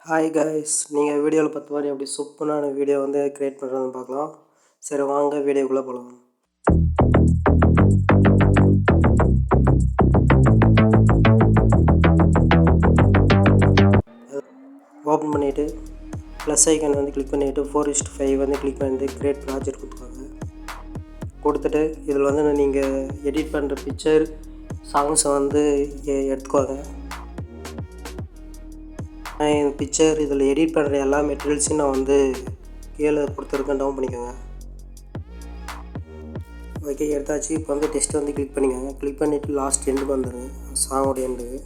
Hi guys, நீங்கள் வீடியோவில் பார்த்த மாதிரி அப்படி சூப்பரான வீடியோ வந்து க்ரியேட் பண்ணுறதுன்னு பார்க்கலாம். சரி வாங்க வீடியோக்குள்ளே போகலாம். ஓப்பன் பண்ணிவிட்டு ப்ளஸ் ஐக்கன் வந்து கிளிக் பண்ணிவிட்டு 4:5 வந்து கிளிக் பண்ணிட்டு க்ரியேட் ப்ராஜெக்ட் கொடுத்துக்கோங்க. கொடுத்துட்டு இதில் வந்து நீங்கள் எடிட் பண்ணுற பிக்சர் சாங்ஸை வந்து எடுத்துக்கோங்க. இந்த பிக்சர் இதில் எடிட் பண்ணுற எல்லா மெட்டீரியல்ஸையும் நான் வந்து கீழே கொடுத்துருக்கேன், டவுன் பண்ணிக்கோங்க. ஓகே, எடுத்தாச்சு. இப்போ வந்து டெஸ்ட் வந்து கிளிக் பண்ணிக்கோங்க. கிளிக் பண்ணிவிட்டு லாஸ்ட் எண்டுக்கு வந்துடுங்க, சாங்கோட எண்டுக்கு.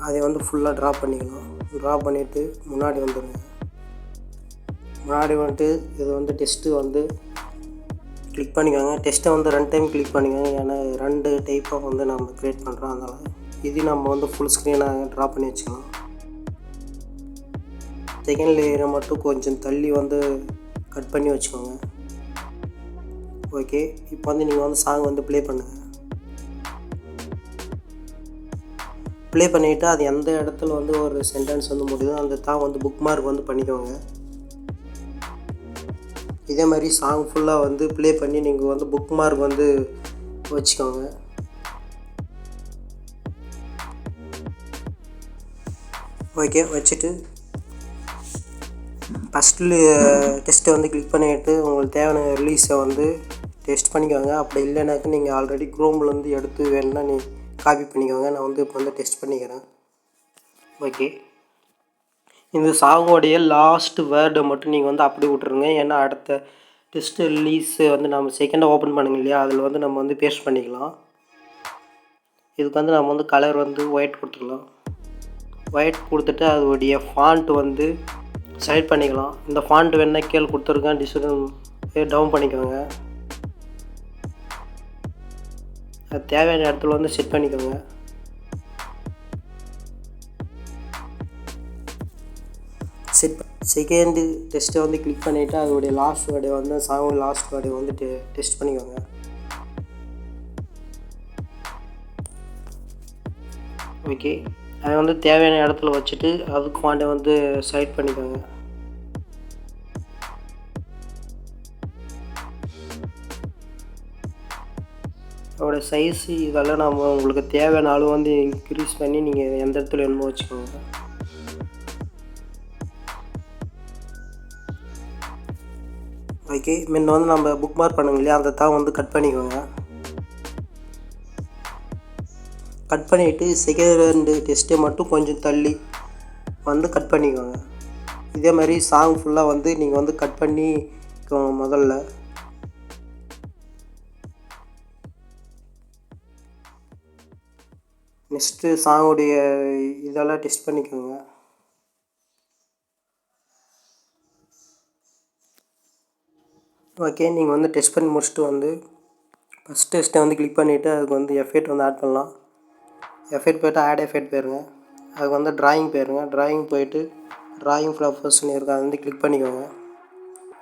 அதை வந்து ஃபுல்லாக ட்ரா பண்ணிக்கலாம். ட்ரா பண்ணிவிட்டு முன்னாடி வந்துடுங்க. முன்னாடி வந்துட்டு இது வந்து டெஸ்ட்டு வந்து கிளிக் பண்ணிக்கோங்க. டெஸ்ட்டை வந்து 2 டைம் கிளிக் பண்ணிக்கோங்க, ஏன்னா 2 டைப்பாக வந்து நம்ம க்ரியேட் பண்ணுறோம். அதனால் இது நம்ம வந்து ஃபுல் ஸ்க்ரீனாக ட்ரா பண்ணி வச்சுக்கலாம். செகண்ட் லேயரை மட்டும் கொஞ்சம் தள்ளி வந்து கட் பண்ணி வச்சுக்கோங்க. ஓகே, இப்போ வந்து நீங்கள் வந்து சாங் வந்து ப்ளே பண்ணுங்கள். ப்ளே பண்ணிவிட்டு அது எந்த இடத்துல வந்து ஒரு சென்டென்ஸ் வந்து முடியுதோ அந்த தான் வந்து புக் மார்க் வந்து பண்ணிக்கோங்க. இதே மாதிரி சாங் ஃபுல்லாக வந்து ப்ளே பண்ணி நீங்கள் வந்து புக் மார்க் வந்து வச்சுக்கோங்க. ஓகே, வச்சுட்டு ஃபஸ்ட்டு டெஸ்ட்டை வந்து கிளிக் பண்ணிவிட்டு உங்களுக்கு தேவையான ரிலீஸை வந்து டெஸ்ட் பண்ணிக்கோங்க. அப்படி இல்லைனாக்கா நீங்கள் ஆல்ரெடி க்ரோம்லேருந்து எடுத்து வேணுன்னா காப்பி பண்ணிக்கோங்க. நான் வந்து இப்போ வந்து டெஸ்ட் பண்ணிக்கிறேன். ஓகே, இந்த சாங்கோடைய லாஸ்ட் வேர்டை மட்டும் நீங்கள் வந்து அப்படி விட்ருங்க, ஏன்னா அடுத்த டெஸ்ட்டு ரிலீஸு வந்து நம்ம செகண்டாக ஓப்பன் பண்ணுங்க இல்லையா, அதில் வந்து நம்ம வந்து பேஸ்ட் பண்ணிக்கலாம். இதுக்கு வந்து நம்ம வந்து கலர் வந்து ஒயிட் கொடுத்துக்கலாம். ஒயிட் கொடுத்துட்டு அதோடைய ஃபாண்ட் வந்து செலக்ட் பண்ணிக்கலாம். இந்த ஃபாண்ட் வேணா கீழே கொடுத்துருக்கேன், டிஸ்கிரிப்ஷன் டவுன் பண்ணிக்கோங்க. அது தேவையான இடத்துல வந்து செட் பண்ணிக்கோங்க. செகண்டு டெஸ்ட்டை வந்து கிளிக் பண்ணிவிட்டு அதோடைய லாஸ்ட் வேர்டை வந்து சாங் லாஸ்ட் வேர்டை வந்து டெஸ்ட் பண்ணிக்கோங்க. ஓகே, அதை வந்து தேவையான இடத்துல வச்சுட்டு அதுக்கு ஃபாண்ட்டை வந்து செலக்ட் பண்ணிக்கோங்க. அதோட சைஸு இதெல்லாம் நம்ம உங்களுக்கு தேவையான அளவு வந்து இன்க்ரீஸ் பண்ணி நீங்கள் எந்த இடத்துல வேணுமோ வச்சுக்கோங்க. ஓகே, முன்ன வந்து நம்ம புக் மார்க் பண்ணுங்க இல்லையா, அந்த தான் வந்து கட் பண்ணிக்கோங்க. கட் பண்ணிவிட்டு செகண்ட் டெஸ்ட்டை மட்டும் கொஞ்சம் தள்ளி வந்து கட் பண்ணிக்கோங்க. இதே மாதிரி சாங் ஃபுல்லாக வந்து நீங்கள் வந்து கட் பண்ணிக்கோங்க. முதல்ல நெக்ஸ்ட்டு சாங்குடைய இதெல்லாம் டெஸ்ட் பண்ணிக்கோங்க. ஓகே, நீங்கள் வந்து டெஸ்ட் பண்ணி முடிச்சுட்டு வந்து ஃபஸ்ட் டெஸ்ட்டை வந்து கிளிக் பண்ணிவிட்டு அதுக்கு வந்து எஃபெக்ட் வந்து ஆட் பண்ணலாம். எஃபெக்ட் போய்ட்டு ஆட் எஃபெக்ட் போயிருங்க. அதுக்கு வந்து ட்ராயிங் போயிருங்க. ட்ராயிங் போய்ட்டு ட்ராயிங் ஃப்ளவர்ஸ்னு இருக்குது, அதை வந்து கிளிக் பண்ணிக்கோங்க.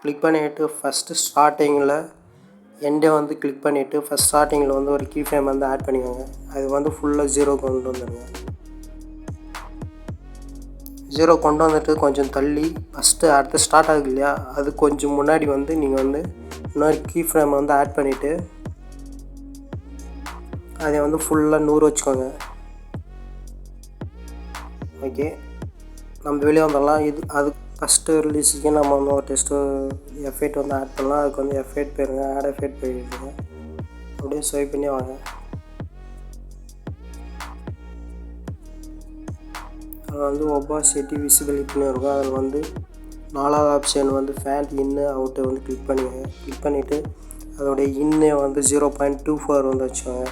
கிளிக் பண்ணிவிட்டு ஃபஸ்ட்டு ஸ்டார்டிங்கில் எண்டை வந்து கிளிக் பண்ணிவிட்டு ஃபஸ்ட் ஸ்டார்டிங்கில் வந்து ஒரு கீ ஃப்ரேம் வந்து ஆட் பண்ணிக்கோங்க. அது வந்து ஃபுல்லாக 0 கொண்டு வந்துடுங்க. 0 கொண்டு வந்துட்டு கொஞ்சம் தள்ளி ஃபஸ்ட்டு அடுத்து ஸ்டார்ட் ஆகுது இல்லையா, அது கொஞ்சம் முன்னாடி வந்து நீங்கள் வந்து இன்னொரு கீ ஃப்ரேம் வந்து ஆட் பண்ணிவிட்டு அதை வந்து ஃபுல்லாக 100 வச்சுக்கோங்க. ஓகே, நம்ம வெளியே வந்துடலாம். அது ஃபஸ்ட்டு ரிலீஸுக்கு நம்ம வந்து ஒரு டெஸ்ட்டு எஃபெக்ட் வந்து ஆட் பண்ணலாம். அதுக்கு வந்து எஃபெக்ட் போயிருங்க, ஆட் எஃபெக்ட் போயிருங்க. அப்படியே ஸ்வைப் பண்ணி வாங்க. அதில் வந்து ஒபாசிட்டி விசிபிலிட்டின்னு இருக்கும். அதில் வந்து 4வது ஆப்ஷன் வந்து ஃபேண்ட் இன்னு அவுட்டை வந்து கிளிக் பண்ணிக்கோங்க. கிளிக் பண்ணிவிட்டு அதோடைய இன்னை வந்து 0.24 வந்து வச்சுக்கோங்க.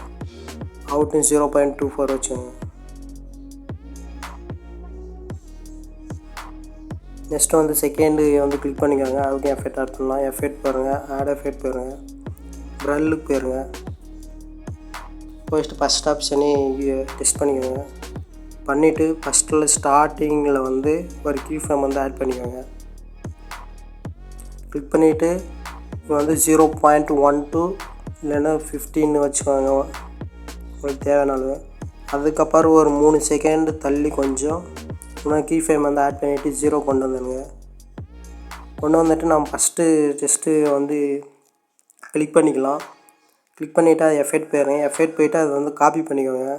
அவுட்டும் 0.24 வச்சுக்கோங்க. நெக்ஸ்ட்டு வந்து செகண்டு வந்து கிளிக் பண்ணிக்கோங்க. அதுக்கும் எஃபெக்ட் ஆட் பண்ணலாம். எஃபெக்ட் பாருங்கள், ஆட் எஃபெக்ட் போயிருங்க, ப்ரல்லுக்கு போயிருங்க. போயிட்டு ஃபஸ்ட் ஆப்ஷனே டெஸ்ட் பண்ணிக்கோங்க. பண்ணிவிட்டு ஃபஸ்ட்டில் ஸ்டார்டிங்கில் வந்து ஒரு கீ ஃப்ரேம் வந்து ஆட் பண்ணிக்கோங்க. கிளிக் பண்ணிவிட்டு இப்போ வந்து 0.12 இல்லைன்னா 15 வச்சுக்கோங்க உங்களுக்கு தேவையான அளவு. அதுக்கப்புறம் ஒரு 3 செகண்டு தள்ளி கொஞ்சம் இன்னும் கீ ஃப்ரேம் வந்து ஆட் பண்ணிவிட்டு 0 கொண்டு வந்துடுங்க. கொண்டு வந்துட்டு நம்ம ஃபஸ்ட்டு டெஸ்ட்டு வந்து கிளிக் பண்ணிக்கலாம். கிளிக் பண்ணிவிட்டு அது எஃபெக்ட் போயிடுங்க. எஃபெக்ட் போயிட்டு அது வந்து காப்பி பண்ணிக்கோங்க.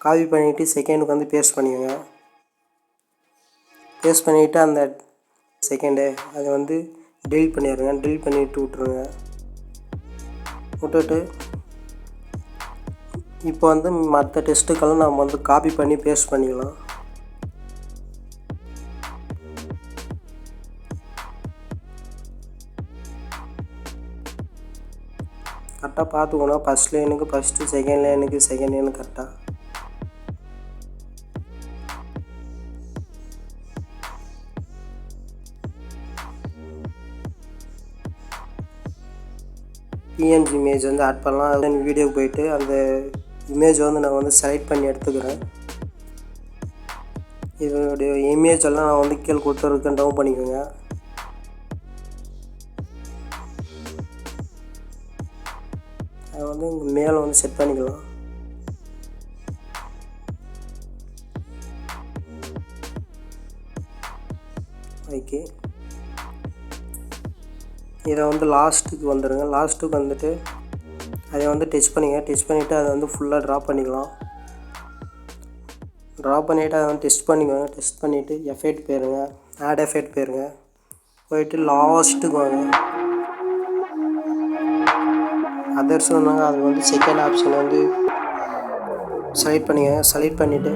காப்பி பண்ணிவிட்டு செகண்டுக்கு வந்து பேஸ்ட் பண்ணிக்கோங்க. பேஸ்ட் பண்ணிவிட்டு அந்த செகண்டு அதை வந்து டெலீட் பண்ணிடுங்க. டெலீட் பண்ணிவிட்டு விட்டுட்டு இப்போ வந்து மற்ற டெஸ்ட்டுக்கெல்லாம் நம்ம வந்து காப்பி பண்ணி பேஸ்ட் பண்ணிக்கலாம். கரெக்டாக பார்த்துக்கணும். ஃபஸ்ட் லைனுக்கு ஃபஸ்ட்டு, செகண்ட் லைனுக்கு செகண்ட் லைனு கரெக்டாக. பிஎன்ஜி இமேஜ் வந்து ஆட் பண்ணலாம். அதில் வீடியோக்கு போயிட்டு அந்த இமேஜ் வந்து நான் வந்து செலக்ட் பண்ணி எடுத்துக்கிறேன். இதனுடைய இமேஜ் எல்லாம் நான் வந்து கீழே கொடுத்துருக்கேன், டவுன் பண்ணிக்கோங்க. அதை வந்து இங்கே மேலே வந்து செட் பண்ணிக்கலாம். ஓகே, இதை வந்து லாஸ்ட்டுக்கு வந்துடுங்க. லாஸ்ட்டுக்கு வந்துட்டு அதை வந்து டச் பண்ணிவிட்டு அதை வந்து ஃபுல்லாக ட்ரா பண்ணிக்கலாம். ட்ரா பண்ணிவிட்டு அதை வந்து டெஸ்ட் பண்ணிக்கோங்க. டெஸ்ட் பண்ணிவிட்டு எஃபெக்ட் போயிருங்க, ஆட் எஃபெக்ட் போயிருங்க. போயிட்டு லாஸ்ட்டுக்கு வாங்க. அதர்ஸ் வந்தாங்க, அது வந்து செகண்ட் ஆப்ஷன் வந்து செலக்ட் பண்ணிக்கோங்க. செலக்ட் பண்ணிவிட்டு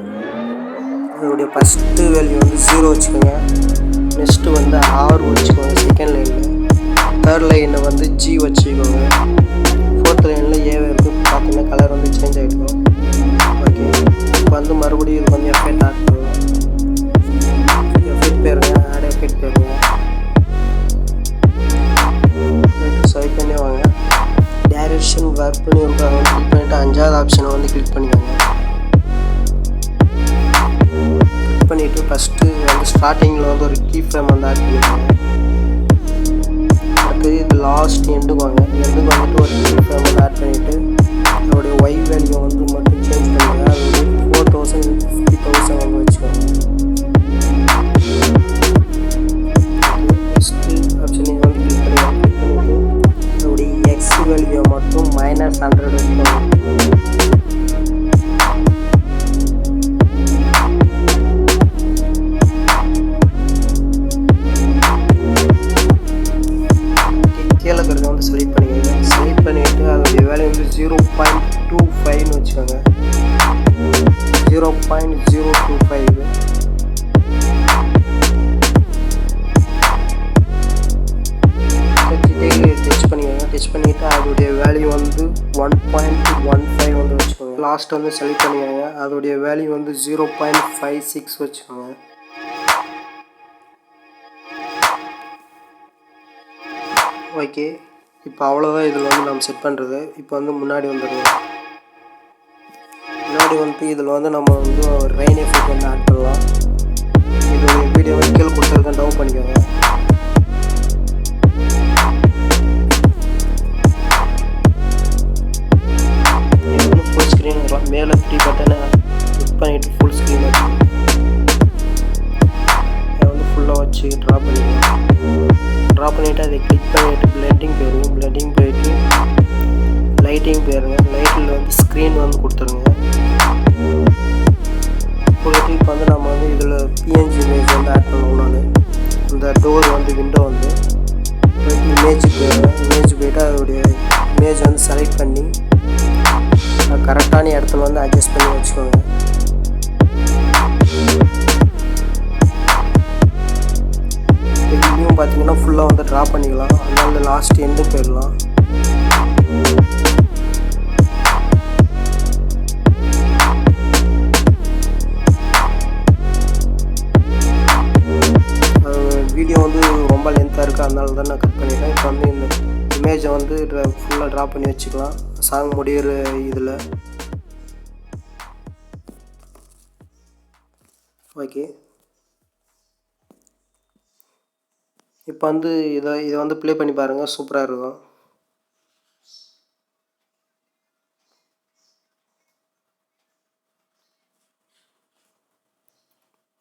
அதோடைய ஃபஸ்ட்டு வேல்யூ வந்து 0 வச்சுக்கோங்க. நெக்ஸ்ட்டு வந்து R வச்சுக்கோங்க. செகண்ட் லைனில் தேர்ட் லைனை வந்து G வச்சுக்கோங்க. ஃபோர்த் லைனில் A இருக்குது. பார்த்தீங்கன்னா கலர் வந்து சேஞ்ச் ஆகிடும். ஓகே, இப்போ வந்து மறுபடியும் இது வந்து எஃபெக்ட் ஆட் பண்ணலாம். எஃபெக்ட் போயிருங்க, ஆட் எஃபெக்ட் போயிருங்க. ஸ்வைப் பண்ணி வாங்க. டைரக்ஷன் ஒர்க் பண்ணி இருக்காங்க. கிளிக் பண்ணிவிட்டு 5வது ஆப்ஷனை வந்து கிளிக் பண்ணிக்கோங்க. கிளிக் பண்ணிவிட்டு ஃபஸ்ட்டு வந்து ஸ்டார்டிங்கில் வந்து ஒரு கீ ஃப்ரேம் வந்து ஆட் பண்ணிக்கோங்க. அடுத்து இது லாஸ்ட் எண்டுக்கு வாங்க. எண்டுக்கு வந்துட்டு ஒரு கீ ஃப்ரேம் வந்து ஆட் பண்ணிவிட்டு அதோடைய ஒய் வேல்யூ வந்து மட்டும் சேஞ்ச் பண்ணுங்கள். அது 4000 50,000 வந்து வச்சுக்கோங்க. ஃபஸ்ட்டு ஆப்ஷனை வந்து கிளிக் பண்ணிவிட்டு அதோடைய எக்ஸ் வேல்யூ மட்டும் -100 வச்சுக்கோங்க. கீழே இருக்கிறத வந்து செலக்ட் பண்ணிக்கோங்க. செலக்ட் பண்ணிவிட்டு அதோடைய வேல்யூ வந்து 0.25 வச்சுக்கோங்க. 0.025 டச் பண்ணிக்கோங்க. டச் பண்ணிவிட்டு அதோடைய வேல்யூ வந்து 1.15 வந்து வச்சுக்கோங்க. லாஸ்ட் வந்து செலக்ட் பண்ணிக்கோங்க. அதோடைய வேல்யூ வந்து 0.56 வச்சுக்கோங்க. ஓகே, இப்போ அவ்வளோதான் இதில் வந்து நம்ம செட் பண்ணுறது. இப்போ வந்து முன்னாடி வந்துடுவோம். முன்னாடி வந்துட்டு இதில் வந்து நம்ம வந்து ஒரு ரெயின் எஃபெக்ட் வந்து ஆட் பண்ணலாம். இதோடைய வீடியோ வந்து கீழே கொடுத்துருக்கேன், டவுன் பண்ணிக்கோங்க. இது வந்து ஃபுல் ஸ்க்ரீன் வரலாம். மேலே 3 பட்டனை கிளிக் பண்ணிவிட்டு ஃபுல் ஸ்க்ரீன் வச்சு அதை வந்து ஃபுல்லாக வச்சு ட்ரா பண்ணிக்கலாம். ட்ரா பண்ணிவிட்டு அதை கிளிக் பண்ணிவிட்டு பிளெண்டிங் போயிருங்க. பிளெண்டிங் போயிட்டு லைட்டிங் போயிருங்க. லைட்டில் வந்து ஸ்க்ரீன் வந்து கொடுத்துருங்க. போயிட்டு இப்போ வந்து நம்ம வந்து இதில் பிஎன்ஜி இமேஜ் வந்து ஆட் பண்ணுவோம். நான் இந்த டோர் வந்து விண்டோ வந்து போயிட்டு இமேஜுக்கு போயிருங்க. இமேஜ் போயிட்டு அதோடைய இமேஜ் வந்து செலக்ட் பண்ணி கரெக்டான இடத்துல வந்து அட்ஜஸ்ட் பண்ணி வச்சுக்கோங்க. இதையும் பார்த்தீங்கன்னா ஃபுல்லாக வந்து ட்ரா பண்ணிக்கலாம். அதனால லாஸ்ட் எண்டு போயிடலாம். வீடியோ வந்து ரொம்ப லென்த்தாக இருக்குது, அதனால தான் நான் கட் பண்ணிட்டேன். இப்போ வந்து இந்த இமேஜை வந்து ஃபுல்லாக ட்ரா பண்ணி வச்சுக்கலாம் சாங் முடிகிற இதில். ஓகே, இப்போ வந்து இதை வந்து ப்ளே பண்ணி பாருங்கள், சூப்பராக இருக்கும்.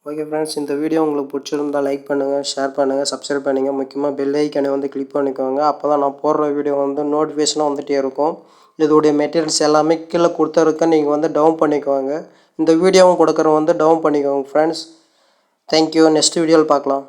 ஓகே ஃப்ரெண்ட்ஸ், இந்த வீடியோ உங்களுக்கு பிடிச்சிருந்தால் லைக் பண்ணுங்கள், ஷேர் பண்ணுங்கள், சப்ஸ்கிரைப் பண்ணுங்கள். முக்கியமாக பெல் ஐக்கானை வந்து கிளிக் பண்ணிக்கோங்க. அப்போ தான் நான் போடுற வீடியோ வந்து நோட்டிஃபிகேஷனாக வந்துகிட்டே இருக்கும். இதோடைய மெட்டீரியல்ஸ் எல்லாமே கீழே கொடுத்துருக்கேன், நீங்கள் வந்து டவுன் பண்ணிக்கோங்க. இந்த வீடியோவும் கொடுக்குறவங்க வந்து டவுன் பண்ணிக்கோங்க ஃப்ரெண்ட்ஸ். தேங்க்யூ. நெக்ஸ்ட் வீடியோவில் பார்க்கலாம்.